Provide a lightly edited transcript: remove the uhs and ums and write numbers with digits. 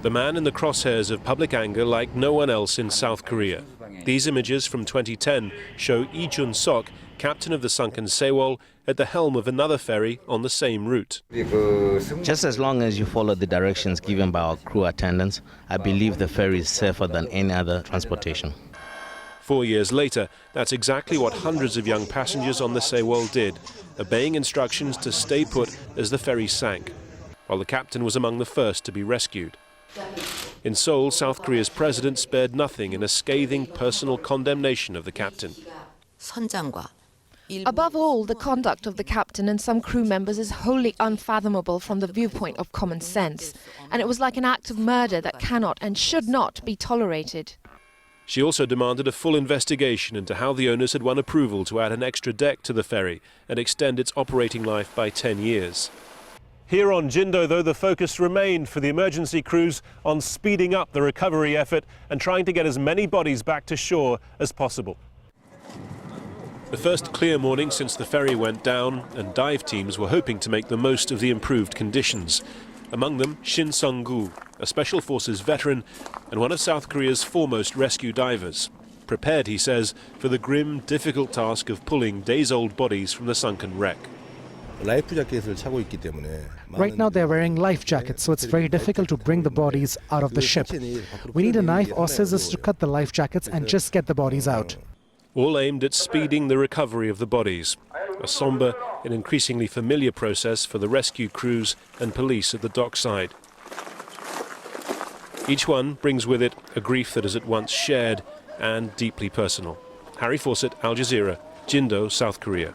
The man in the crosshairs of public anger like no one else in South Korea. These images from 2010 show Lee Jun-sok, captain of the sunken Sewol, at the helm of another ferry on the same route. Just as long as you follow the directions given by our crew attendants, I believe the ferry is safer than any other transportation. 4 years later, that's exactly what hundreds of young passengers on the Sewol did, obeying instructions to stay put as the ferry sank, while the captain was among the first to be rescued. In Seoul, South Korea's president spared nothing in a scathing personal condemnation of the captain. Above all, the conduct of the captain and some crew members is wholly unfathomable from the viewpoint of common sense, and it was like an act of murder that cannot and should not be tolerated. She also demanded a full investigation into how the owners had won approval to add an extra deck to the ferry and extend its operating life by 10 years. Here on Jindo, though, the focus remained for the emergency crews on speeding up the recovery effort and trying to get as many bodies back to shore as possible. The first clear morning since the ferry went down, and dive teams were hoping to make the most of the improved conditions. Among them, Shin Sung-gu, a Special Forces veteran and one of South Korea's foremost rescue divers. Prepared, he says, for the grim, difficult task of pulling days-old bodies from the sunken wreck. Right now they're wearing life jackets, so it's very difficult to bring the bodies out of the ship. We need a knife or scissors to cut the life jackets and just get the bodies out. All aimed at speeding the recovery of the bodies. A somber and increasingly familiar process for the rescue crews and police at the dockside. Each one brings with it a grief that is at once shared and deeply personal. Harry Fawcett, Al Jazeera, Jindo, South Korea.